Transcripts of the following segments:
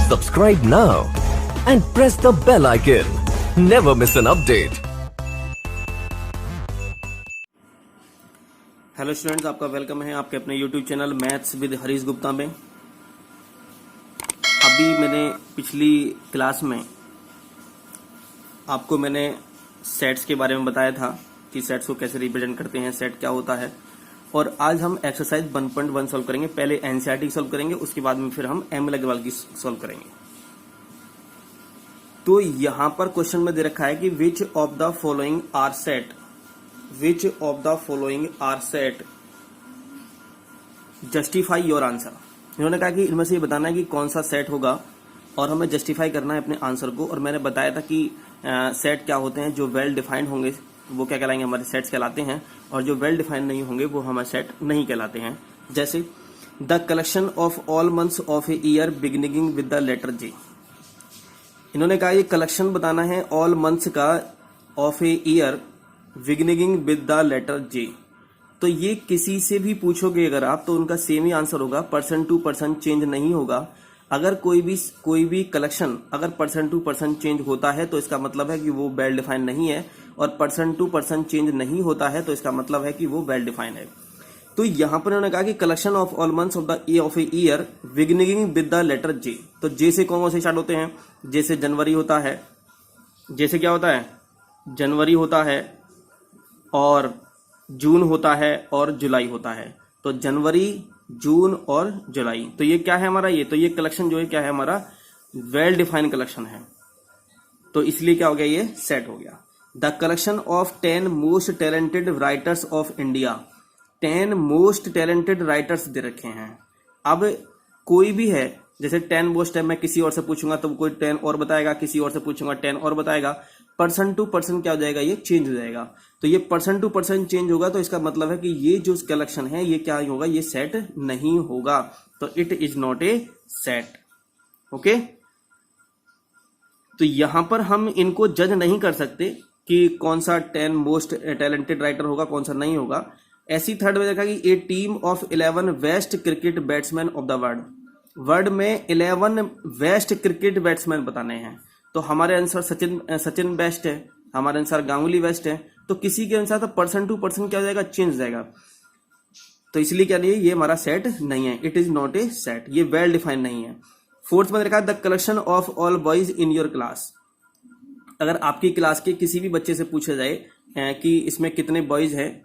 Subscribe now and press the bell icon. Never miss an update. Hello students, आपका welcome है आपके अपने YouTube channel maths with Harish Gupta में। अभी मैंने पिछली क्लास में आपको मैंने सेट्स के बारे में बताया था कि सेट्स को कैसे रिप्रेजेंट करते हैं, सेट क्या होता है। और आज हम एक्सरसाइज 1.1 सॉल्व करेंगे। पहले एनसीईआरटी सॉल्व करेंगे, उसके बाद में फिर हम एम एल अग्रवाल की सॉल्व करेंगे। तो यहां पर क्वेश्चन में दे रखा है कि which of the following are set, which of the following are set, justify your answer. इन्होंने कहा कि इनमें से ये बताना है कि कौन सा सेट होगा और हमें जस्टिफाई करना है अपने आंसर को। और मैंने बताया था कि सेट क्या होते हैं, जो वेल डिफाइंड होंगे वो क्या कहलाएंगे, हमारे सेट्स कहलाते हैं, और जो वेल डिफाइंड नहीं होंगे वो हमारे सेट नहीं कहलाते हैं। जैसे the collection of all months of a year beginning with the letter J. इन्होंने कहा ये कलेक्शन बताना है ऑल मंथ्स का of a year beginning with the letter J. तो ये किसी से भी पूछोगे अगर आप, तो उनका सेम ही आंसर होगा, परसेंट टू परसेंट चेंज नहीं होगा। अगर कोई भी कलेक्शन अगर परसेंट टू परसेंट चेंज होता है तो इसका मतलब है कि वो वेल डिफाइंड नहीं है, और परसेंट टू परसेंट चेंज नहीं होता है तो इसका मतलब है कि वो वेल डिफाइंड है। तो यहां पर उन्होंने कहा कि collection of all months of a year beginning with the letter J. तो जे से कौन से स्टार्ट होते हैं? जैसे जनवरी होता है, जैसे क्या होता है, जनवरी होता है, और जून होता है, और जुलाई होता है। तो जनवरी, जून और जुलाई, तो ये क्या है हमारा, ये तो ये कलेक्शन जो है क्या है हमारा, वेल डिफाइंड कलेक्शन है। तो इसलिए क्या हो गया, ये सेट हो गया। The collection of 10 most talented writers of India. 10 most talented writers they रखे हैं। अब कोई भी है, जैसे 10 मोस्ट है, मैं किसी और से पूछूंगा तो कोई 10 और बताएगा, किसी और से पूछूंगा 10 और बताएगा। परसेंट टू परसेंट क्या हो जाएगा, ये चेंज हो जाएगा। तो ये परसेंट टू परसेंट चेंज होगा, तो इसका मतलब है कि ये जो कलेक्शन है ये क्या होगा, ये सेट नहीं होगा। तो it is not a set. Okay, तो यहां पर हम इनको जज नहीं कर सकते कि कौन सा 10 मोस्ट टैलेंटेड राइटर होगा, कौन सा नहीं होगा। ऐसी थर्ड में देखा कि a team of 11 best cricket batsman of the world. World में 11 बेस्ट क्रिकेट बैट्समैन बताने हैं। तो हमारे अनुसार सचिन बेस्ट है, हमारे अनुसार गांगुली बेस्ट है। तो किसी के अनुसार तो परसेंट टू परसेंट क्या हो जाएगा, चेंज हो जाएगा। तो इसलिए क्या नहीं है, ये हमारा सेट नहीं है, it is not a set, ये वेल डिफाइंड नहीं है। फोर्थ में देखा the collection of all boys in your class. अगर आपकी क्लास के किसी भी बच्चे से पूछा जाए कि इसमें कितने बॉयज हैं,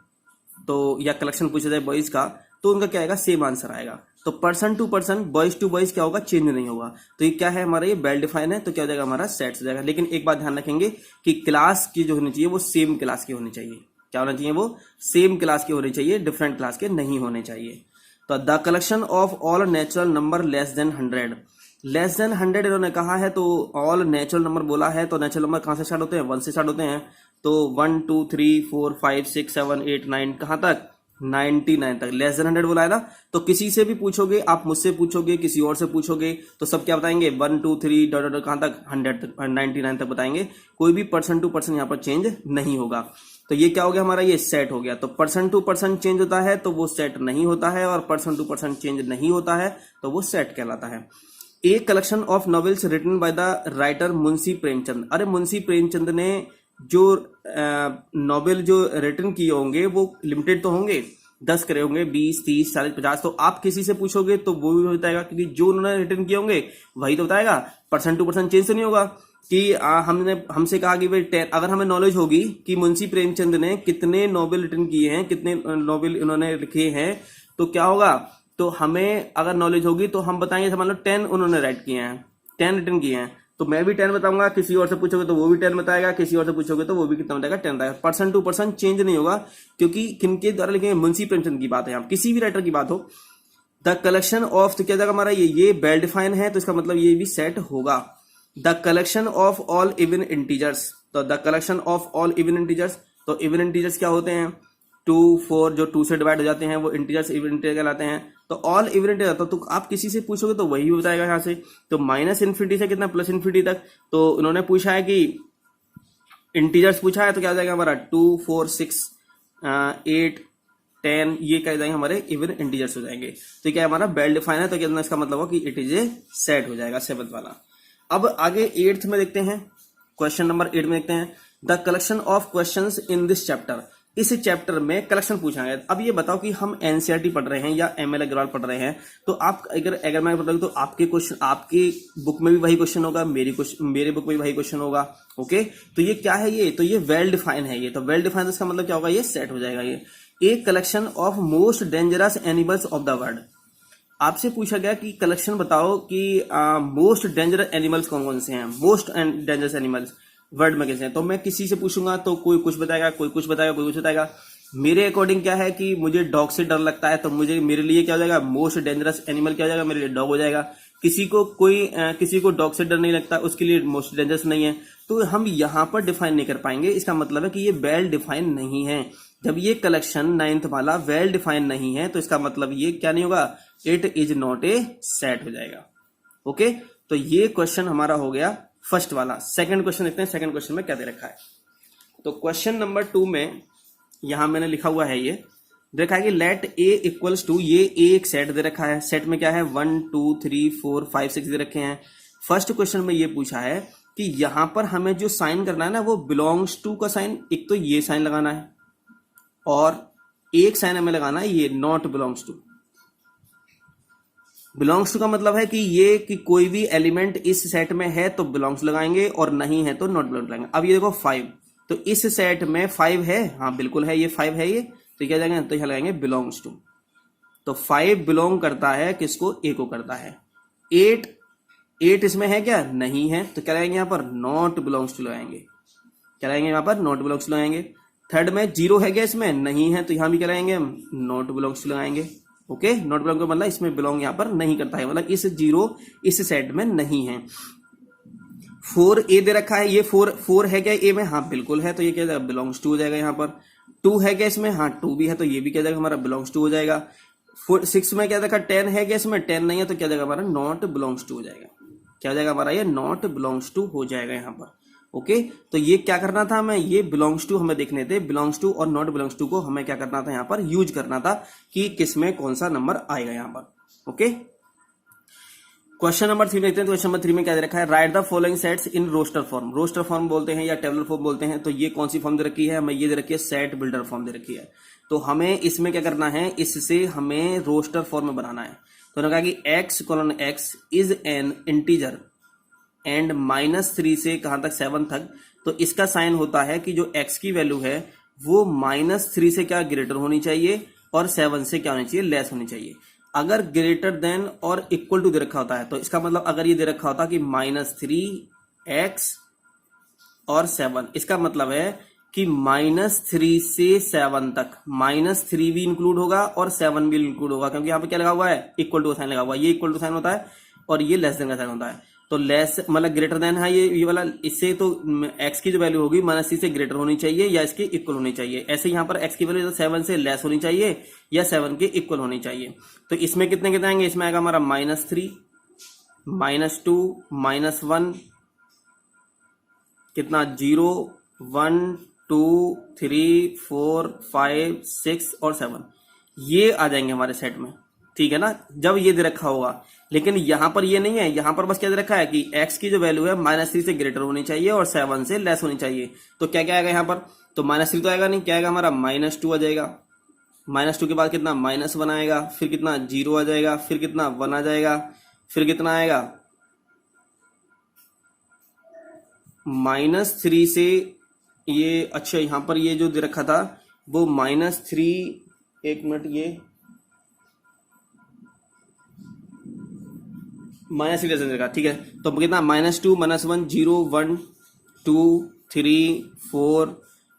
तो या कलेक्शन पूछा जाए बॉयज का, तो उनका क्या आएगा, सेम आंसर आएगा। तो percent to percent boys to boys क्या होगा, चेंज नहीं होगा। तो ये क्या है हमारा, ये वेल डिफाइन है, तो क्या हो जाएगा हमारा, सेट हो जाएगा। लेकिन एक बात ध्यान रखेंगे कि क्लास की जो होनी चाहिए वो सेम क्लास की होनी चाहिए। क्या होना चाहिए, वो सेम क्लास की होनी चाहिए, डिफरेंट क्लास के नहीं होने चाहिए। तो the collection of all natural number less than 100। Less than 100 इन्होंने कहा है, तो ऑल नेचुरल नंबर बोला है, तो नेचुरल नंबर कहां से स्टार्ट होते हैं, 1 से स्टार्ट होते हैं। तो 1 2 3 4 5 6 7 8 9 कहां तक, 99 तक। लेस देन 100 बोला है ना। तो किसी से भी पूछोगे, आप मुझसे पूछोगे, किसी और से पूछोगे, तो सब क्या बताएंगे, 1 2 3 डॉट डॉट कहां तक, 100 तक, 99 तक बताएंगे। कोई भी परसेंट टू परसेंट यहाँ पर चेंज नहीं होगा। तो ये क्या हो गया हमारा, ये सेट हो गया। तो परसेंट टू परसेंट चेंज होता है तो वो सेट नहीं होता है, और परसेंट टू परसेंट चेंज नहीं होता है तो वो सेट कहलाता है। A collection of novels written by the writer Munshi Premchand. अरे मुंशी प्रेमचंद ने जो नॉवेल जो रिटन किए होंगे वो लिमिटेड तो होंगे, 10 करे होंगे, 20 30 40 50। तो आप किसी से पूछोगे तो वो भी बताएगा, क्योंकि जो उन्होंने रिटन किए होंगे वही तो बताएगा। परसेंट टू परसेंट चेंज तो नहीं होगा कि हमसे कहा कि भाई अगर हमें नॉलेज होगी कि मुंशी प्रेमचंद ने कितने नॉवेल रिटन किए हैं, कितने नॉवेल इन्होंने लिखे हैं, तो क्या होगा, तो हमें अगर नॉलेज होगी तो हम बताएंगे, मान लो 10 उन्होंने राइट किए हैं, 10 रिटन किए हैं, तो मैं भी 10 बताऊंगा, किसी और से पूछोगे तो वो भी 10 बताएगा, किसी और से पूछोगे तो वो भी कितना बताएगा, 10 बताएगा। परसेंट टू परसेंट चेंज नहीं होगा, क्योंकि किनके द्वारा लिखे, मुंशी प्रेमचंद की बात है, यहाँ किसी भी राइटर की बात हो। द कलेक्शन ऑफ, तो क्या जाएगा हमारा, ये वेल डिफाइन है, तो इसका मतलब ये भी सेट होगा। The collection of all even integers. तो the collection of all even integers, तो इवन इंटीजर्स क्या होते हैं, 2 4 जो 2 से डिवाइड हो जाते हैं वो इंटीजर्स इवन इंटीजर कहलाते हैं। तो ऑल इवन इंटीजर, तो आप किसी से पूछोगे तो वही बताएगा यहाँ से। तो माइनस इन्फिनिटी से कितना, प्लस इन्फिनिटी तक। तो उन्होंने पूछा है कि इंटीजर्स पूछा है, तो क्या हो जाएगा हमारा 2 4 6 8 10 ये क्या हो जाएंगे हमारे इवन इंटीजर्स हो जाएंगे। तो क्या हमारा वेल डिफाइन है, तो क्या इसका मतलब हो कि इट इज ए सेट हो जाएगा 7th वाला। अब आगे 8th में देखते हैं, क्वेश्चन नंबर 8 में देखते हैं the collection of questions in this chapter. इस चैप्टर में कलेक्शन पूछा गया। अब ये बताओ कि हम एनसीईआरटी पढ़ रहे हैं या एमएल अग्रवाल पढ़ रहे हैं, तो आप अगर मैं पढ़ रहा हूं तो आपके क्वेश्चन आपकी बुक में भी वही क्वेश्चन होगा, मेरे बुक में भी वही क्वेश्चन होगा। ओके, तो ये क्या है, ये तो ये वेल डिफाइन है। ये तो वेल डिफाइन इसका मतलब क्या होगा, ये सेट हो जाएगा। ये एक collection of most dangerous animals of the world. आपसे पूछा गया कि कलेक्शन बताओ कि मोस्ट डेंजरस एनिमल्स कौन कौन से हैं, मोस्ट डेंजरस एनिमल्स वर्ल्ड में कैसे हैं। तो मैं किसी से पूछूंगा तो कोई कुछ बताएगा, कोई कुछ बताएगा, कोई कुछ बताएगा। मेरे अकॉर्डिंग क्या है कि मुझे डॉग से डर लगता है, तो मेरे लिए क्या हो जाएगा, मोस्ट डेंजरस एनिमल क्या हो जाएगा, मेरे लिए डॉग हो जाएगा। किसी को डॉग से डर नहीं लगता, उसके लिए मोस्ट डेंजरस नहीं है। तो हम यहां पर डिफाइन नहीं कर पाएंगे। इसका मतलब है कि ये वेल डिफाइन नहीं है। जब ये कलेक्शन 9th वाला वेल डिफाइन नहीं है तो इसका मतलब ये क्या नहीं होगा, it is not a set हो जाएगा। ओके, तो ये क्वेश्चन हमारा हो गया फर्स्ट वाला। सेकंड क्वेश्चन देखते हैं, सेकंड क्वेश्चन में क्या दे रखा है। तो क्वेश्चन नंबर 2 में यहां मैंने लिखा हुआ है, ये देखा है कि लेट ए इक्वल्स टू, ये ए एक सेट दे रखा है। सेट में क्या है 1 2 3 4 5 6 दे रखे हैं। फर्स्ट क्वेश्चन में ये पूछा है कि यहां पर हमें जो साइन करना है ना, वो बिलोंग्स टू का साइन, एक तो ये साइन लगाना है और एक साइन हमें लगाना है ये not belongs to. Belongs to का मतलब है कि ये कि कोई भी एलिमेंट इस सेट में है तो बिलोंग्स लगाएंगे और नहीं है तो नॉट बिलोंग्स लगाएंगे। अब ये देखो 5, तो इस सेट में 5 है, हाँ बिल्कुल है, ये 5 है, ये तो क्या जाएंगे, तो यहां लगाएंगे बिलोंग्स टू। तो 5 बिलोंग करता है किसको, ए को करता है। 8 इसमें है क्या, नहीं है, तो क्या लगाएंगे यहां पर, नॉट बिलोंग्स टू लगाएंगे। क्या लगाएंगे यहां पर, नॉट बिलोंग्स टू लगाएंगे। थर्ड में 0 है क्या, इसमें नहीं है, तो यहां भी क्या लगाएंगे हम, नॉट बिलोंग्स टू लगाएंगे। ओके, नॉट बिलोंग का मतलब इसमें बिलोंग यहां पर नहीं करता है, मतलब इस 0 इस सेट में नहीं है। 4 ए दे रखा है, ये 4 है क्या ए में, हाँ बिल्कुल है, तो ये क्या जाएगा, बिलोंग्स टू हो जाएगा। यहाँ पर 2 है क्या इसमें, हाँ 2 भी है, तो ये भी क्या जाएगा हमारा बिलोंग्स टू हो जाएगा। 6 में क्या देखा 10 है क्या इसमें, 10 नहीं है, तो क्या जाएगा हमारा नॉट बिलोंग्स टू हो जाएगा। क्या हो जाएगा हमारा, ये नॉट बिलोंग्स टू हो जाएगा यहाँ पर। ओके, तो ये क्या करना था हमें, ये बिलोंग्स टू हमें देखने थे, बिलोंग्स टू और नॉट बिलोंग्स टू को हमें क्या करना था यहाँ पर यूज करना था कि किसमें कौन सा नंबर आएगा यहाँ पर। ओके, क्वेश्चन नंबर 3 देखते हैं। क्वेश्चन नंबर 3 में क्या दे रखा है, write the following sets in roster form. Roster form बोलते हैं या टेबलर फॉर्म बोलते हैं। तो ये कौन सी फॉर्म दे रखी है, हमें ये दे रखी है सेट बिल्डर फॉर्म दे रखी है। तो हमें इसमें क्या करना है, इससे हमें रोस्टर फॉर्म में बनाना है। तो उन्होंने कहा कि x colon x is N integer and -3 से कहां तक 7 तक। तो इसका साइन होता है कि जो x की वैल्यू है वो -3 से क्या ग्रेटर होनी चाहिए और 7 से क्या होनी चाहिए, लेस होनी चाहिए। अगर ग्रेटर देन और इक्वल टू दे रखा होता है, तो इसका मतलब अगर ये दे रखा होता कि -3x और 7, इसका मतलब है कि -3 से 7 तक -3 भी इंक्लूड होगा और 7 भी इंक्लूड होगा, क्योंकि यहाँ पे क्या लगा हुआ है, इक्वल टू साइन लगा हुआ है। ये इक्वल टू साइन होता है और ये लेस देन का साइन होता है। तो लेस मतलब ग्रेटर देन है ये वाला, इससे तो x की जो वैल्यू होगी -3 से ग्रेटर होनी चाहिए या इसके इक्वल होनी चाहिए। ऐसे यहाँ पर x की वैल्यू 7 से लेस होनी चाहिए या 7 के इक्वल होनी चाहिए। तो इसमें कितने कितने आएंगे, इसमें आएगा हमारा -3 -2 -1 कितना 0 1 2 3 4 5 6 और 7, ये आ जाएंगे हमारे सेट में। ठीक है ना, जब ये दे रखा होगा। लेकिन यहां पर ये नहीं है, यहां पर बस क्या दे रखा है कि x की जो वैल्यू है -3 से ग्रेटर होनी चाहिए और 7 से लेस होनी चाहिए। तो क्या क्या आएगा यहां पर, तो -3 तो आएगा नहीं, क्या आएगा हमारा -2 आ जाएगा। -2 के बाद कितना -1 आएगा, फिर कितना 0 आ जाएगा, फिर कितना 1 आ जाएगा, फिर कितना आएगा -3 से ये, अच्छा यहां पर ये जो दे रखा था वो -3, एक मिनट, ये -3 देगा। ठीक है, तो कितना -2 -1 0 1 2 3 4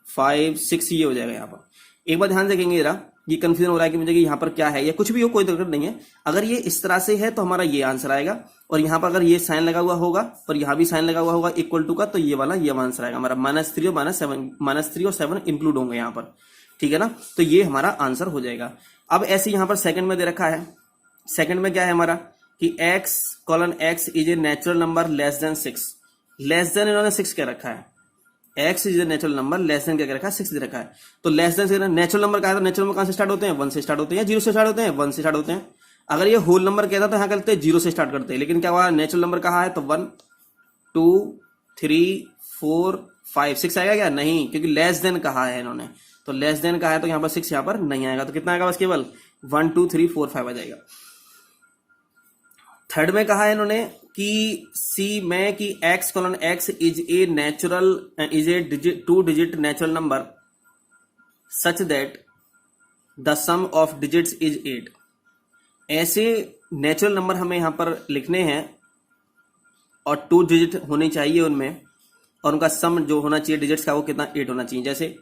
5 6 ये हो जाएगा यहाँ पर। एक बार ध्यान देखेंगे जरा, ये कंफ्यूजन हो रहा है कि मुझे कि यहाँ पर क्या है, या कुछ भी हो कोई दिक्कत नहीं है। अगर ये इस तरह से है तो हमारा ये आंसर आएगा, और यहाँ पर अगर ये साइन लगा हुआ होगा और यहाँ भी साइन लगा हुआ होगा इक्वल टू का, तो ये वाला ये आंसर आएगा हमारा। -3 और -3 और 7 इंक्लूड होंगे यहाँ पर। ठीक है ना, तो ये हमारा आंसर हो जाएगा। अब ऐसे यहाँ पर सेकंड में दे रखा है, सेकंड में क्या है हमारा कि x is a natural number less than 6। Less than इन्होंने 6 क्या रखा है, x is a natural number, less than क्या रखा है 6 दे रखा है। तो लेस देन से नेचुरल नंबर कहा था, नेचुरल नंबर कहां से स्टार्ट होते हैं 1 से स्टार्ट होते हैं या 0 से स्टार्ट होते हैं 1 से स्टार्ट होते हैं। अगर ये होल नंबर कहता तो यहाँ करते हैं 0 से स्टार्ट करते हैं, लेकिन क्या हुआ नेचुरल नंबर कहा है तो 1 2 3 4 5 6 आएगा क्या, नहीं, क्योंकि लेस देन कहा है इन्होंने, तो लेस देन कहा है तो यहाँ पर 6 यहाँ पर नहीं आएगा, तो कितना आएगा बस केवल 1 2 3 4 5 आ जाएगा। थर्ड में कहा है इन्होंने कि सी में कि x colon x is a natural is a 2 digit natural number such that the sum of digits is 8। ऐसे नेचुरल नंबर हमें यहां पर लिखने हैं और 2 डिजिट होनी चाहिए उनमें, और उनका सम जो होना चाहिए डिजिट्स का वो कितना 8 होना चाहिए। जैसे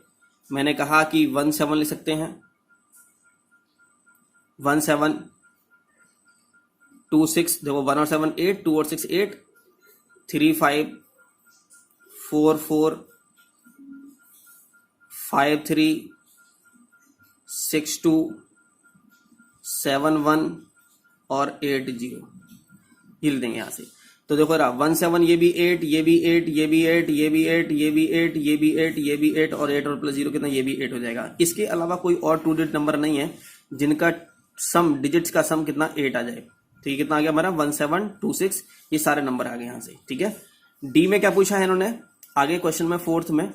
मैंने कहा कि 1 7 लिख सकते हैं, 1 7 2 6, देखो 1 और 7 8, 2 और 6 8, 3 5 4 4 5 3 6 2 7 1 और 8 0 हिल देंगे यहां से। तो देखो रहा 1 7 ये भी 8, ये भी 8, ये भी 8, ये भी 8, ये भी 8, ये भी 8, ये भी 8 और 8 और प्लस 0 कितना, ये भी 8 हो जाएगा। इसके अलावा कोई और 2 डिजिट नंबर नहीं है जिनका सम डिजिट्स का सम कितना 8 आ जाए। तो ये कितना आ गया हमारा 1 7 2 6, ये सारे नंबर आ गए यहां से, ठीक है। डी में क्या पूछा है इन्होंने आगे क्वेश्चन में फोर्थ में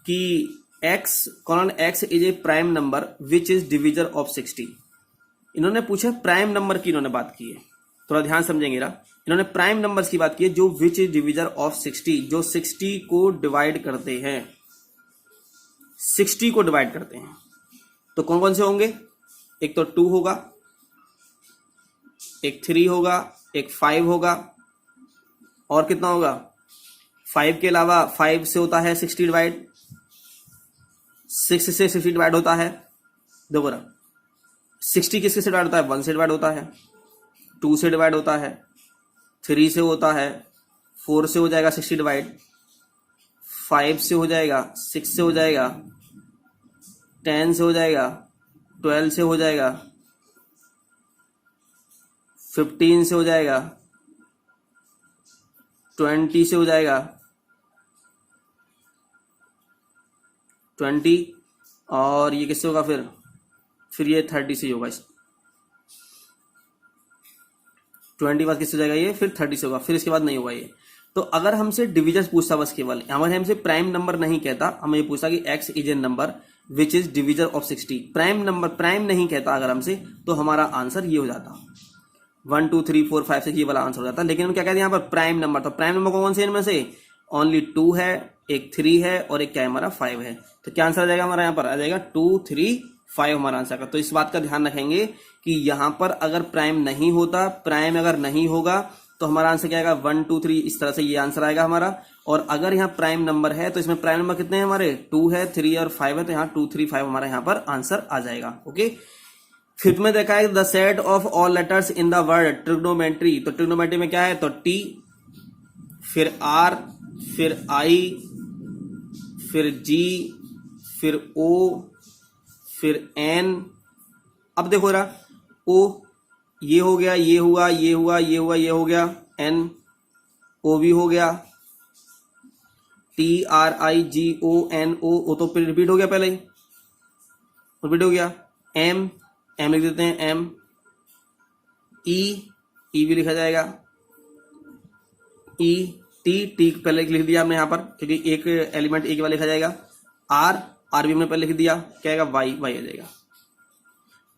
कि x colon x is A prime number which is divisor of 60। इन्होंने पूछा प्राइम नंबर की इन्होंने बात की है, थोड़ा ध्यान समझेंगे ना। इन्होंने प्राइम नंबर्स की बात की है जो विच इज डिविजर ऑफ 60, जो 60 को डिवाइड करते हैं, 60 को डिवाइड करते हैं। तो कौन कौन से होंगे, एक तो 2 होगा, एक 3 होगा, एक 5 होगा, और कितना होगा 5 के अलावा 5 से होता है 60 डिवाइड, 6 से 60 डिवाइड होता है। देखो ना 60 किसके से डिवाइड होता है, 1 से डिवाइड होता है, 2 से डिवाइड होता है, 3 से होता है, 4 से हो जाएगा 60 डिवाइड, 5 से हो जाएगा, 6 से हो जाएगा, 10 से हो जाएगा, 12 से हो जाएगा, 15 से हो जाएगा, 20 से हो जाएगा, 20 और ये किससे होगा फिर ये 30 से होगा, 20 बाद किससे हो जाएगा ये, फिर 30 से होगा, फिर इसके बाद नहीं होगा ये। तो अगर हमसे डिविजर्स पूछता बस केवल, हमारे हमसे प्राइम नंबर नहीं कहता, हमें ये पूछता कि x is A number which is divisor of 60, prime number prime नहीं कहता अगर हमसे, तो हमारा आंसर ये हो जाता 1 2 3 4 5 6 ये वाला आंसर हो जाता। लेकिन हम क्या कहते हैं यहाँ पर प्राइम नंबर, तो प्राइम नंबर कौन से इनमें से, ओनली 2 है, एक 3 है और एक क्या है हमारा 5 है। तो क्या आंसर आ जाएगा हमारा, यहाँ पर आ जाएगा 2 3 5 हमारा आंसर का। तो इस बात का ध्यान रखेंगे कि यहां पर अगर प्राइम नहीं होता, प्राइम अगर नहीं होगा तो हमारा आंसर क्या आएगा 1 2 3, इस तरह से ये आंसर आएगा हमारा। और अगर यहाँ प्राइम नंबर है तो इसमें प्राइम नंबर कितने हैं हमारे, 2 है, 3 और 5 है, तो यहाँ 2 3 5 हमारा यहाँ पर आंसर आ जाएगा। ओके, फिफ्थ में देखा है the set of all letters in the word trigonometry. तो ट्रिग्नोमेट्री में क्या है, तो टी, फिर आर, फिर आई, फिर जी, फिर ओ, फिर एन। अब देखो रहा ओ, ये हो गया, ये हुआ, ये हुआ, ये हुआ, ये हो गया, एन ओ भी हो गया, T R I G O N O तो फिर रिपीट हो गया, पहले ही रिपीट हो गया। एम एम लिख देते हैं, एम ई भी लिखा जाएगा, ई टी पहले लिख दिया हमने यहाँ पर क्योंकि एक एलिमेंट एक बार लिखा जाएगा। आर भी हमने पहले लिख दिया, क्या आएगा वाई आ जाएगा।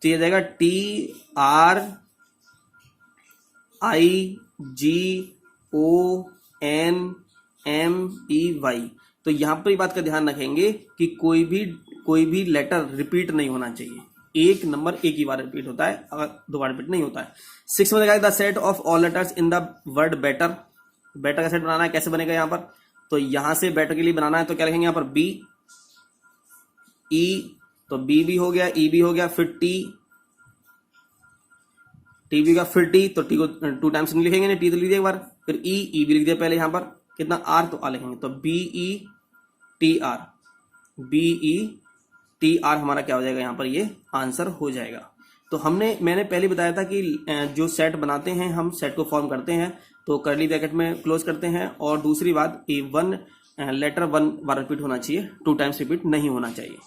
तो ये जाएगा T R I G O N M E Y. तो यहां पर बात का ध्यान रखेंगे कि कोई भी लेटर रिपीट नहीं होना चाहिए, एक नंबर एक ही बार रिपीट होता है, अगर दो बार रिपीट नहीं होता है। 6 में देखा the set of all letters in the word better. Better का सेट बनाना है, कैसे बनेगा यहाँ पर, तो यहां से बेटर के लिए बनाना है तो क्या लिखेंगे यहाँ पर बी ई, तो बी भी हो गया, ई भी हो गया, फिर टी भी का, फिर टी, तो टी को 2 टाइम्स नहीं लिखेंगे, टी तो लिख दिया एक बार, फिर ई भी लिख दिया पहले यहाँ पर, कितना आर, तो आ लिखेंगे, तो बी ई टी आर हमारा क्या हो जाएगा यहाँ पर, ये आंसर हो जाएगा। तो मैंने पहले बताया था कि जो सेट बनाते हैं हम सेट को फॉर्म करते हैं तो कर्ली ब्रैकेट में क्लोज करते हैं, और दूसरी बात A1 लेटर 1 बार रिपीट होना चाहिए, 2 टाइम्स रिपीट नहीं होना चाहिए।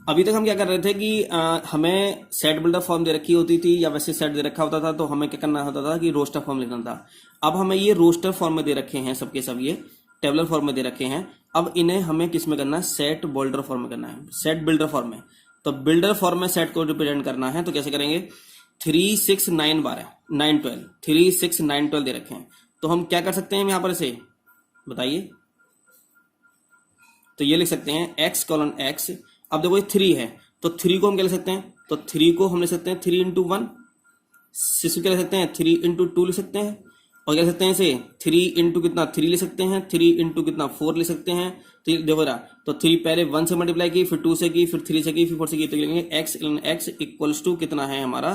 अभी तक हम क्या कर रहे थे कि हमें सेट बिल्डर फॉर्म दे रखी होती थी या वैसे सेट दे रखा होता था, तो हमें क्या करना होता था कि रोस्टर फॉर्म लिखना था। अब हमें ये रोस्टर फॉर्म में दे रखे हैं, सबके सब ये टेबलर फॉर्म में दे रखे हैं। अब इन्हें हमें किस में करना है, सेट बिल्डर फॉर्म में करना है, सेट बिल्डर फॉर्म में। तो बिल्डर फॉर्म में सेट को रिप्रेजेंट करना है तो कैसे करेंगे, 3 6 9 12 9 12 3 6 9 12 दे रखे हैं। तो हम क्या कर सकते हैं यहाँ पर, इसे बताइए। तो ये लिख सकते हैं x कॉलन x। अब देखो ये 3 है तो 3 को हम क्या लिख सकते हैं, तो 3 को हम लिख सकते हैं 3 इंटू 1। 6 क्या लिख सकते हैं, 3 इंटू 2 लिख सकते हैं। और क्या लिख सकते हैं इसे, 3 इंटू कितना 3 लिख सकते हैं, 3 इंटू कितना 4 लिख सकते हैं। तो देखो रहा, तो 3 पहले 1 से मल्टीप्लाई की, फिर 2 से की, फिर 3 से की, फिर 4 से की। तो लिखेंगे x ln x equals to कितना है हमारा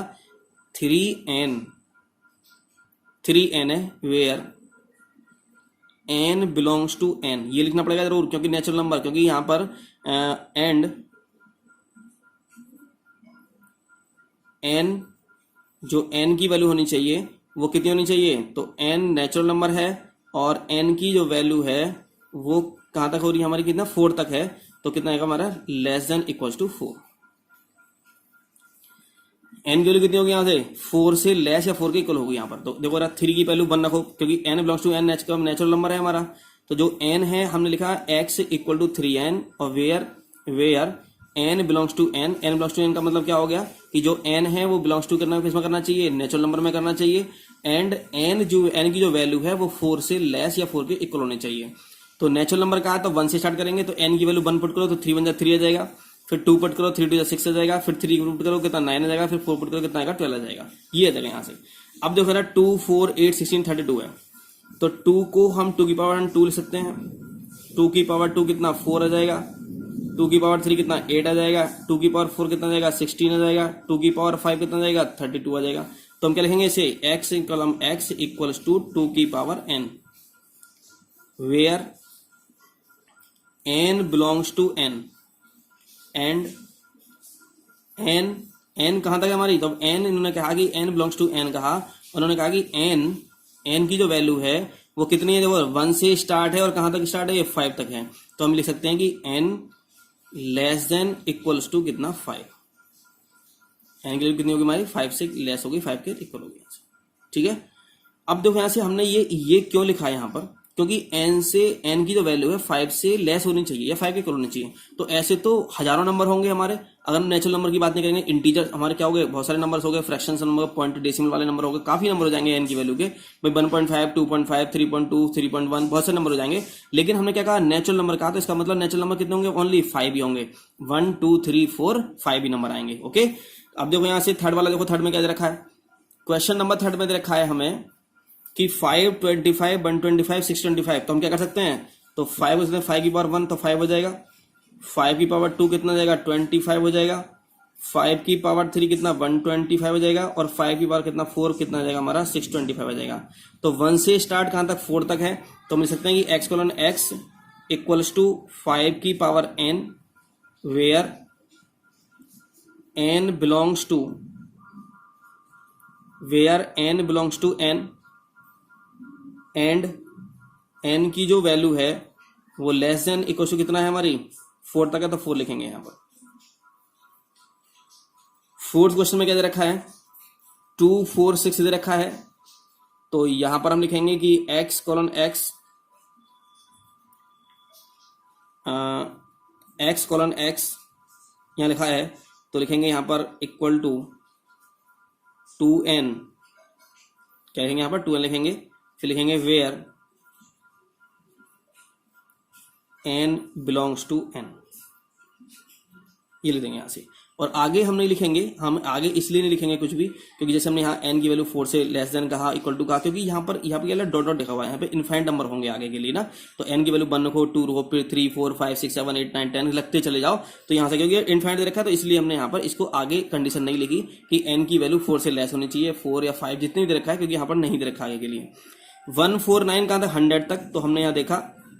3n। 3n है where n belongs to n, ये लिखना पड़ेगा जरूर, क्योंकि नेचुरल नंबर, क्योंकि यहां पर एंड n जो n की वैल्यू होनी चाहिए वो कितनी होनी चाहिए, तो n नेचुरल नंबर है और n की जो वैल्यू है वो कहां तक हो रही है हमारी, कितना 4 तक है। तो कितना आएगा हमारा less than equals to 4। n की वैल्यू कितनी होगी यहाँ से, 4 से लेस या 4 के इक्वल होगी यहाँ पर। तो देखो 3 की वैल्यू 1 रखो, क्योंकि n belongs to n natural number है हमारा। तो जो n है हमने लिखा x इक्वल टू 3n और where n belongs to n। n belongs to n का मतलब क्या हो गया कि जो n है वो बिलोंग्स टू करना किसमें करना चाहिए, नेचुरल नंबर में करना चाहिए। एंड n की जो वैल्यू है वो 4 से लेस या 4 के इक्वल होनी चाहिए। तो नेचुरल नंबर का है तो 1 से स्टार्ट करेंगे, तो n की वैल्यू 1 पुट करो तो 3 1 जा 3 आ जाएगा, फिर 2 पुट करो 3 2 जा 6 आ जाएगा, फिर 3 पुट करो कितना 9 आ जाएगा, फिर 4 पुट करो कितना आएगा 12 आ जाएगा। ये आ जाएगा यहाँ से। अब देखो ना 2 4 8 16 32 है, तो 2 को हम 2 की पावर 2 लिख सकते हैं। 2 की पावर 2 कितना 4 आ जाएगा, 2 की पावर 3 कितना 8 आ जाएगा, 2 की पावर 4 कितना आ जाएगा 16 आ जाएगा, 2 की पावर 5 कितना आ जाएगा 32 आ जाएगा। तो हम क्या लिखेंगे इसे, x column x equals to 2 की power n where n belongs to n and n कहां तक है हमारी, तो n इन्होंने कहा कि n बिलोंग्स टू n कहा, उन्होंने कहा कि n की जो वैल्यू है वो कितनी है, देखो 1 से स्टार्ट है और कहां तक स्टार्ट है, ये 5 तक है। तो हम लिख सकते हैं कि n less than equals to कितना 5। n की वैल्यू कितनी होगी हमारी, 5 से लेस होगी, 5 के इक्वल होगी। ठीक है। अब देखो यहां से हमने ये क्यों लिखा है यहाँ पर, क्योंकि n की जो वैल्यू है 5 से लेस होनी चाहिए या 5 के इक्वल होनी चाहिए। तो ऐसे तो हजारों नंबर होंगे हमारे, अगर नेचुरल नंबर की बात नहीं करेंगे, इंटीजर हमारे क्या हो गए, बहुत सारे नंबर्स हो गए, फ्रैक्शंस नंबर, पॉइंट डेसिमल वाले नंबर हो गए, काफी नंबर हो जाएंगे n की वैल्यू के भाई 1.5 2.5 3.2 3.1 बहुत सारे नंबर हो जाएंगे। लेकिन हमने क्या कहा, नेचुरल नंबर कहा, तो इसका मतलब नेचुरल नंबर कितने होंगे, ओनली 5 ही होंगे। 1 2 3 4 5 ही नंबर आएंगे। ओके। अब देखो यहाँ से थर्ड वाला, देखो थर्ड में क्या दे रखा है, क्वेश्चन नंबर थर्ड में दे रखा है हमें कि 5 25 125 625। तो हम क्या कर सकते हैं, तो 5 की पावर 1 तो 5 हो जाएगा, 5 की पावर 2 कितना हो जाएगा 25 हो जाएगा, 5 की पावर 3 कितना 125 हो जाएगा, और 5 की पावर कितना 4 कितना हो जाएगा हमारा 625 हो जाएगा। तो 1 से स्टार्ट कहां तक 4 तक है, तो हम लिख सकते हैं कि x colon x equals to 5 की power n where n belongs to n and n की जो वैल्यू है वो लेस देन इक्वल टू कितना है हमारी 4 तक है, तो 4 लिखेंगे यहां पर। फोर्थ क्वेश्चन में क्या दे रखा है, 2 4 6 दे रखा है, तो यहां पर हम लिखेंगे कि x कॉलन x यहां लिखा है, तो लिखेंगे यहां पर इक्वल टू 2n, क्या लिखेंगे यहां पर 2n लिखेंगे, फिर लिखेंगे where n belongs to n, ये लिख देंगे यहां से। और आगे हम नहीं लिखेंगे, हम आगे इसलिए नहीं लिखेंगे कुछ भी, क्योंकि जैसे हमने यहाँ n की वैल्यू 4 से लेस देन कहा, इक्वल टू कहा, क्योंकि यहाँ पर क्या डॉट डॉट लिखा हुआ है, यहाँ पे इनफाइनाइट नंबर होंगे आगे के लिए ना। तो n की वैल्यू 1 रखो, 2 रखो, फिर 3 4 5 6 7 8 9 10 लगते चले जाओ। तो यहाँ से क्योंकि इनफाइनाइट दे रखा है, तो इसलिए हमने यहाँ पर इसको आगे कंडीशन नहीं लिखी कि n की वैल्यू 4 से लेस होनी चाहिए, 4 या 5 जितनी दे रखा है, क्योंकि यहाँ पर नहीं दे रखा आगे के लिए। 149 कहाँ था 100 तक, तो हमने यहाँ देखा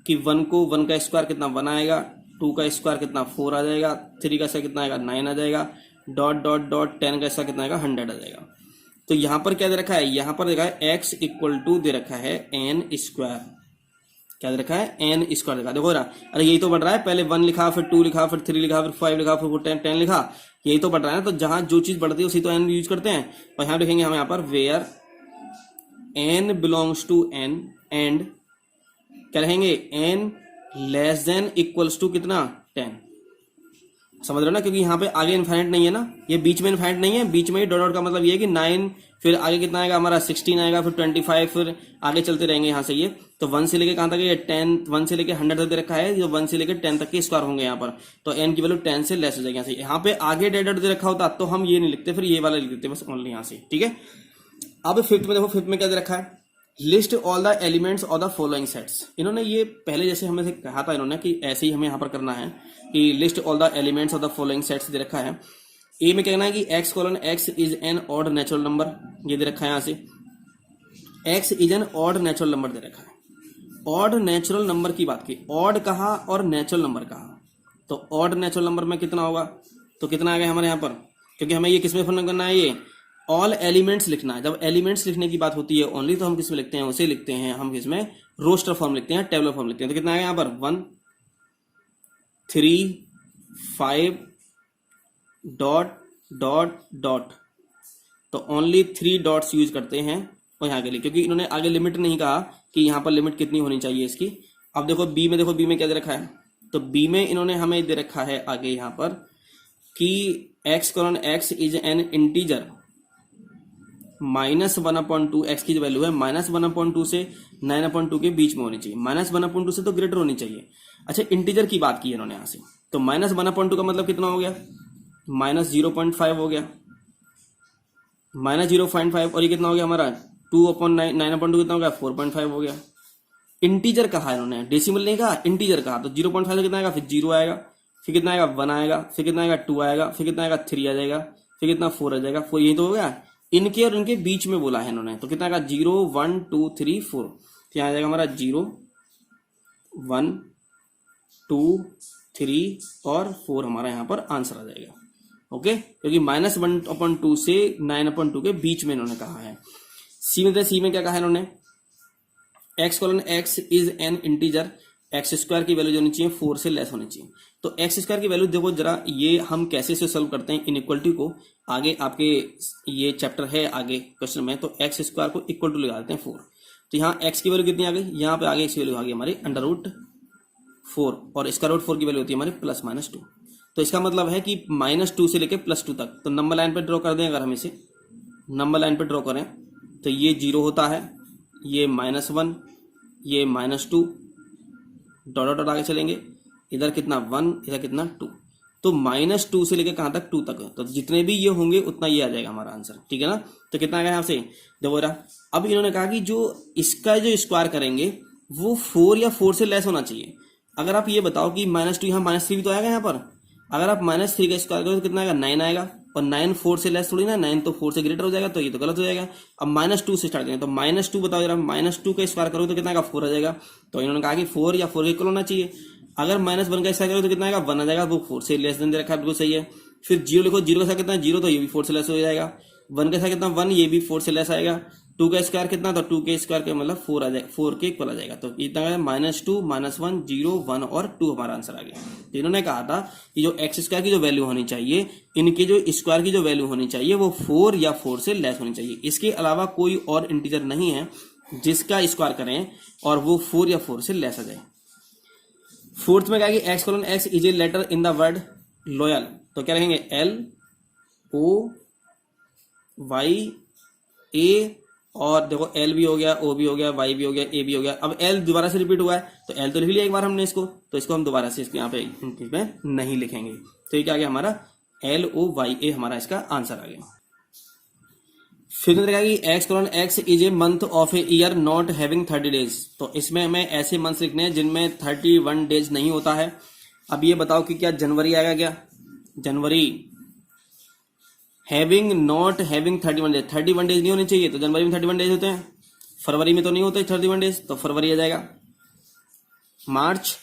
कि 1 को 1 का स्क्वायर कितना 1 आएगा, 2 का स्क्वायर कितना 4 आ जाएगा, 3 का स्क्वायर कितना आएगा 9 आ जाएगा, डॉट डॉट डॉट 10 का स्क्वायर कितना आएगा 100 आ जाएगा। तो यहां पर क्या दे रखा है, यहां पर देखा है x इक्वल टू दे रखा है n स्क्वायर, क्या दे रखा है, एन स्क्वायर लिखा, देखो रहा, अरे यही तो बढ़ रहा है, पहले 1 लिखा, फिर 2 लिखा, फिर 3 लिखा, फिर 5 लिखा, फिर 10 लिखा, यही तो बढ़ रहा है ना। तो जहां जो चीज बढ़ती है उसी तो एन यूज करते हैं। और यहाँ लिखेंगे हम यहाँ पर where n belongs to n and क्या रहेंगे, n less than equals to कितना, 10। समझ रहे हो ना, क्योंकि यहाँ पे आगे इनफाइनाइट नहीं है ना, ये बीच में इनफाइनाइट नहीं है, बीच में ही डॉट डॉट का मतलब ये है कि 9, फिर आगे कितना आएगा हमारा 16 आएगा, फिर 25, फिर आगे चलते रहेंगे यहाँ से। ये तो 1 से लेके कहाँ तक, ये 10, 1 से लेके 100 तक दे रखा है, जो 1 से लेके 10 तक के स्क्वायर होंगे यहाँ पर। तो n की वैल्यू 10 से लेस हो जाएगी यहाँ से। यहाँ पे आगे डेट दे रखा होता तो हम ये नहीं लिखते, फिर ये वाला लिख देते बस ओनली यहाँ से, ठीक है। अब फिफ्थ में देखो, फिफ्थ में क्या दे रखा है, list all the elements of the following sets. इन्होंने ये पहले जैसे हमें से कहा था इन्होंने कि ऐसे ही हमें यहाँ पर करना है कि list all the elements of the following sets दे रखा है। ए में कहना है कि x: x is an odd natural number, ये दे रखा है यहाँ से, x is an odd natural number दे रखा है। ऑड नेचुरल नंबर की बात की, ऑड कहा और नेचुरल नंबर कहा, तो ऑड नेचुरल नंबर में कितना होगा, तो कितना आ गया हमारे यहाँ पर, क्योंकि हमें ये किसमें फॉर्म करना है, ये ऑल एलिमेंट्स लिखना है। जब एलिमेंट्स लिखने की बात होती है ओनली, तो हम किसमें लिखते हैं, उसे लिखते हैं हम किसमें, रोस्टर फॉर्म लिखते हैं, टेबलर फॉर्म लिखते हैं। तो कितना है यहाँ पर 1 3 5 डॉट डॉट डॉट, तो ओनली 3 डॉट्स यूज करते हैं और यहाँ के लिए, क्योंकि इन्होंने आगे लिमिट नहीं कहा कि यहाँ पर लिमिट कितनी होनी चाहिए इसकी। अब देखो बी में, देखो बी में क्या दे रखा है, तो बी में इन्होंने हमें दे रखा है आगे यहाँ पर कि x: is N integer -1/2, x की जो वैल्यू है -1/2 से 9/2 के बीच में होनी चाहिए, -1/2 से तो ग्रेटर होनी चाहिए। अच्छा, इंटीजर की बात की इन्होंने यहाँ से, तो -1/2 का मतलब कितना हो गया, -0.5 हो गया, -0.5, और ये कितना हो गया हमारा 2/9/2 कितना हो गया, 4.5 हो गया। इंटीजर कहा इन्होंने, डेसिमल नहीं कहा, इंटीजर कहा, तो 0.5 से कितना आएगा, फिर 0 आएगा, फिर कितना आएगा 1 आएगा, फिर कितना आएगा 2 आएगा, फिर कितना आएगा 3 आ जाएगा, फिर कितना 4 आ जाएगा, 4 यही तो हो गया। इनके और इनके बीच में बोला है इन्होंने, तो कितना आएगा 0 1 2 3 4, तो यहाँ आ जाएगा हमारा 0 1 2 3 और 4 हमारा यहाँ पर आंसर आ जाएगा। ओके, क्योंकि -1/2 से 9/2 के बीच में इन्होंने कहा है। सी में क्या कहा है इन्होंने, x: is N integer, x² की वैल्यू जो होनी चाहिए 4 से लेस होनी चाहिए। तो x² की वैल्यू देखो जरा, ये हम कैसे से सॉल्व करते हैं इनइक्वलिटी को, आगे आपके ये चैप्टर है आगे क्वेश्चन में, तो x² को इक्वल टू लगा देते हैं 4। तो यहाँ x की वैल्यू कितनी आ गई, यहाँ पे आगे x की वैल्यू आ गई हमारी √4, और इसका √4 की वैल्यू होती है हमारी +-2। तो इसका मतलब है कि -2 से लेके +2 तक, तो नंबर लाइन पे ड्रॉ कर दें, अगर हम इसे नंबर लाइन पे ड्रॉ करें तो ये 0 होता है, ये -1, ये -2, डॉट डॉट आगे चलेंगे, इधर कितना 1, इधर कितना 2, तो -2 से लेके कहां तक 2 तक, तो जितने भी ये होंगे उतना ये आ जाएगा हमारा आंसर, ठीक है ना। तो कितना आ गया यहाँ से, देखो रहा। अब इन्होंने कहा कि जो इसका जो स्क्वायर करेंगे वो 4 या 4 से लेस होना चाहिए। अगर आप ये बताओ कि -2 यहाँ -3 भी तो आएगा यहाँ पर, अगर आप -3 का स्क्वायर करोगे तो कितना आएगा 9 आएगा, और 9 4 से लेस थोड़ी ना, 9 तो 4 से ग्रेटर हो जाएगा, तो ये तो गलत हो जाएगा। अब -2 से स्टार्ट करें, तो -2 बताओ जरा, -2 का स्क्वायर करोगे तो कितना आएगा 4 आ जाएगा। तो इन्होंने कहा कि 4 या 4 के इक्वल होना चाहिए। अगर -1 का स्क्वायर करोगे तो कितना आएगा 1 आ जाएगा, वो 4 से लेस देन दे रखा है, बिल्कुल सही है। फिर 0 लिखो, 0 का स्क्वायर कितना है 0, तो ये भी 4 से लेस हो जाएगा। 1 का स्क्वायर कितना 1, ये भी 4 से लेस आएगा। 2 का स्क्वायर कितना, तो 2 के स्क्वायर का मतलब 4 आ जाएगा, 4 के इक्वल आ जाएगा। तो इतना -2 -1 0 1 और 2 हमारा आंसर आ गया। तो इन्होंने कहा था कि जो x² की जो वैल्यू होनी चाहिए, इनके जो स्क्वायर की जो वैल्यू होनी चाहिए वो 4 या 4 से लेस होनी चाहिए। इसके अलावा कोई और इंटीजर नहीं है जिसका स्क्वायर करें और वो 4 या 4 से लेस आ जाए। फोर्थ में क्या है कि x: is a letter in the word loyal, तो क्या रहेंगे LOYA, और देखो L भी हो गया, O भी हो गया, Y भी हो गया, A भी हो गया। अब L दोबारा से रिपीट हुआ है, तो L तो लिख लिया एक बार हमने इसको, तो इसको हम दोबारा से इसको यहाँ पे नहीं लिखेंगे। तो ये क्या आ गया हमारा LOYA, हमारा इसका आंसर आ गया। फिर देखा कि x: is a month of a year not having 30 days, तो इसमें हमें ऐसे मंथ्स लिखने हैं जिनमें 31 डेज नहीं होता है। अब ये बताओ कि क्या जनवरी आएगा, क्या जनवरी having not having 31 days, 31 days नहीं होने चाहिए, तो जनवरी में 31 डेज होते हैं, फरवरी में तो नहीं होते 31 डेज, तो फरवरी आ जाएगा। मार्च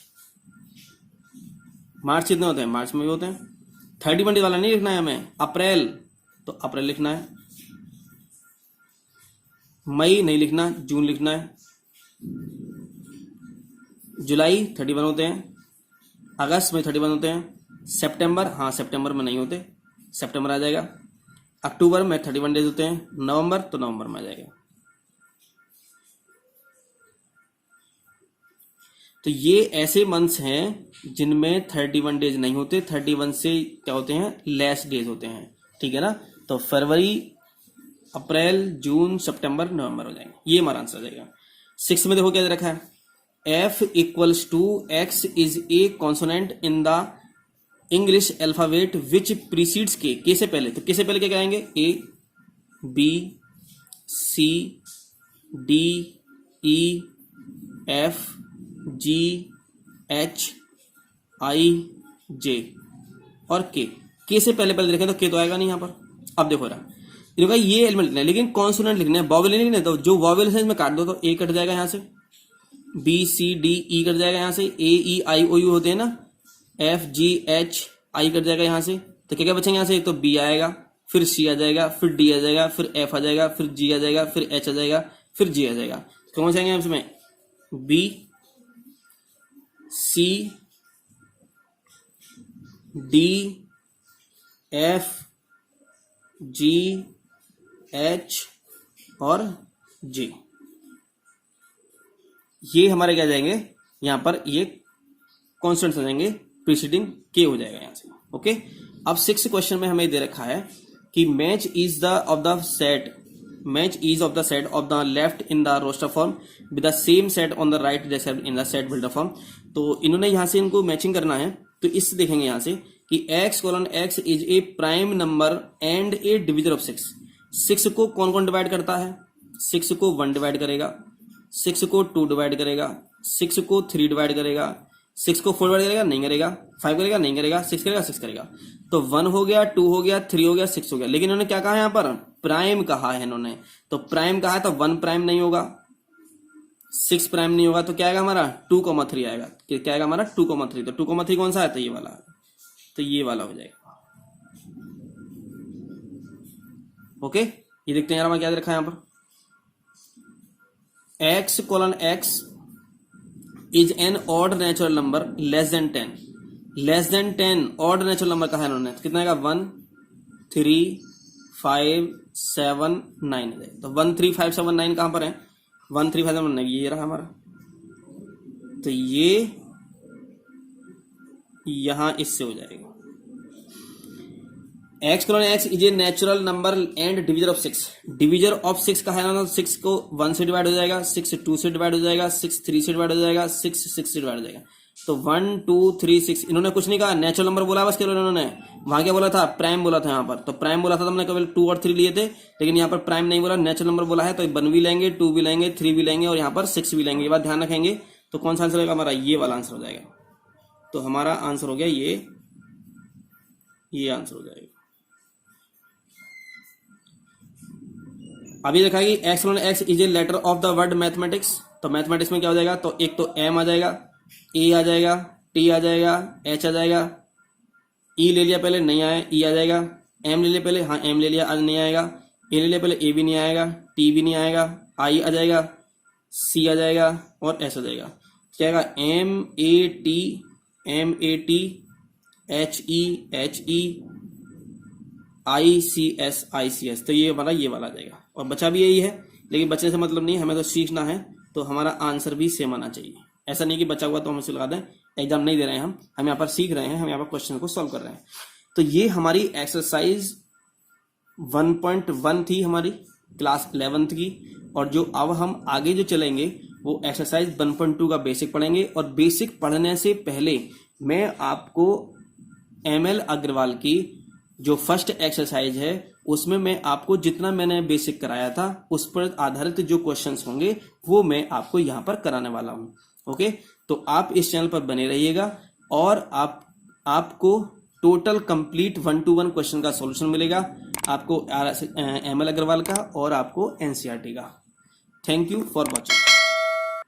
कितने होते हैं, मार्च में भी होते हैं। 31 डेज वाला नहीं लिखना है हमें। अप्रैल, तो अप्रैल लिखना है। मई नहीं लिखना, जून लिखना है। जुलाई 31 होते हैं, अगस्त में 31 होते हैं, सितंबर, हाँ सितंबर में नहीं होते, सितंबर आ जाएगा, अक्टूबर में 31 डेज होते हैं, नवंबर तो नवंबर में आ जाएगा। तो ये ऐसे मंथ्स हैं जिनमें 31 डेज नहीं होते, 31 से क्या होते हैं, लेस डेज होते हैं, ठीक है ना। तो फरवरी, अप्रैल, जून, सितंबर, नवंबर हो जाएंगे, ये हमारा आंसर हो जाएगा। 6 में देखो क्या दे रखा है, F equals to X is a consonant in the English alphabet which precedes के से पहले, तो के से पहले क्या कहेंगे, A, B, C, D, E, F, G, H, I, J और के से पहले पहले देखें तो के तो आएगा नहीं यहाँ पर। अब देखो रहा, इनका ये एलिमेंट लिखना है, लेकिन कॉन्सोनेंट लिखना है, वॉवेल नहीं लिखना है। तो जो वॉवेल है इसमें काट दो, तो ए कट जाएगा यहाँ से, B C D E cut जाएगा यहाँ से, ए ई आई ओ यू होते हैं ना, F G H I cut जाएगा यहाँ से, तो क्या क्या बचेंगे यहाँ से, एक तो बी आएगा, फिर सी आ जाएगा, फिर डी आ जाएगा, फिर एफ आ जाएगा, फिर जी आ जाएगा, फिर एच आ जाएगा, फिर जी आ जाएगा। कौन से आएंगे इसमें, बी, सी, डी, एफ, जी, एच और जे, ये हमारे क्या जाएंगे यहां पर, ये कॉन्स्टेंट्स हो जाएंगे, प्रीसीडिंग के हो जाएगा यहां से। ओके, अब 6 क्वेश्चन में हमें दे रखा है कि match is of the set of the left in the roster form with the same set on the right in the set builder form. तो इन्होंने यहां से इनको मैचिंग करना है, तो इससे देखेंगे यहां से कि x:x is A prime number and A divisor of 6। 6 को कौन कौन डिवाइड करता है, 6 को 1 डिवाइड करेगा, 6 को 2 डिवाइड करेगा, 6 को 3 डिवाइड करेगा, 6 को 4 डिवाइड करेगा, नहीं करेगा, 5 करेगा, नहीं करेगा, 6 करेगा, 6 करेगा। तो 1 हो गया, 2 हो गया, 3 हो गया, 6 हो गया। लेकिन इन्होंने क्या कहा है यहाँ पर, प्राइम कहा है इन्होंने, तो प्राइम कहा है तो 1 प्राइम नहीं होगा, 6 प्राइम नहीं होगा, तो क्या आएगा हमारा 2,3 आएगा। क्या आएगा हमारा 2,3। तो 2,3 कौन सा है, तो ये वाला, तो ये वाला हो जाएगा। ओके, ये देखते हैं यार हमारा क्या रखा है यहाँ पर, x:x is an odd natural number less than 10 odd natural number का है इन्होंने, तो कितना आएगा 1 3 5 7 9। तो 1 3 5 7 9 कहां पर है, 1 3 5 7 9 ये रहा हमारा। तो ये यहां इससे हो जाएगा, x:x is a natural number and divisor of 6। Divisor of 6 का है ना, 6 को 1 से डिवाइड हो जाएगा, 6 2 से डिवाइड हो जाएगा, 6 3 से डिवाइड हो जाएगा, 6 6 से डिवाइड हो जाएगा। तो 1 2 3 6 इन्होंने कुछ नहीं कहा, नेचुरल नंबर बोला बस केवल इन्होंने। वहां क्या बोला था, प्राइम बोला था यहाँ पर, तो प्राइम बोला था तो हमने केवल 2 और 3 लिए थे, लेकिन यहाँ पर प्राइम नहीं बोला, नेचुरल नंबर बोला है, तो 1 भी लेंगे, 2 भी लेंगे, 3 भी लेंगे और यहाँ पर 6 भी लेंगे। ये बात ध्यान रखेंगे। तो कौन सा आंसर होगा हमारा, ये वाला आंसर हो जाएगा। तो हमारा आंसर हो गया ये आंसर हो जाएगा। अभी देखा कि x:x is a letter of the word mathematics. तो मैथमेटिक्स में क्या हो जाएगा, तो एक तो m आ जाएगा, a आ जाएगा, t आ जाएगा, h आ जाएगा, e ले लिया पहले, नहीं आया, e आ जाएगा, m ले लिया पहले, हाँ m ले लिया, आज नहीं आएगा, a ले लिया पहले, a भी नहीं आएगा, t भी नहीं आएगा, i आ जाएगा, c आ जाएगा और s आ जाएगा। क्या आएगा, m a t h e I C S। तो ये वाला आ जाएगा और बचा भी यही है, लेकिन बचने से मतलब नहीं, हमें तो सीखना है, तो हमारा आंसर भी सेम आना चाहिए। ऐसा नहीं कि बचा हुआ तो हम इसे लगा दें, एग्जाम नहीं दे रहे हैं हम यहाँ पर सीख रहे हैं, हम यहाँ पर क्वेश्चन को सॉल्व कर रहे हैं। तो ये हमारी एक्सरसाइज 1.1 थी हमारी क्लास 11th की, और जो अब हम आगे जो चलेंगे वो एक्सरसाइज 1.2 का बेसिक पढ़ेंगे। और बेसिक पढ़ने से पहले मैं आपको ML अग्रवाल की जो फर्स्ट एक्सरसाइज है उसमें मैं आपको जितना मैंने बेसिक कराया था उस पर आधारित जो क्वेश्चंस होंगे वो मैं आपको यहाँ पर कराने वाला हूँ। ओके, तो आप इस चैनल पर बने रहिएगा और आपको टोटल कंप्लीट 1-to-1 क्वेश्चन का सॉल्यूशन मिलेगा, आपको ML अग्रवाल का और आपको NCERT का। Thank you for watching.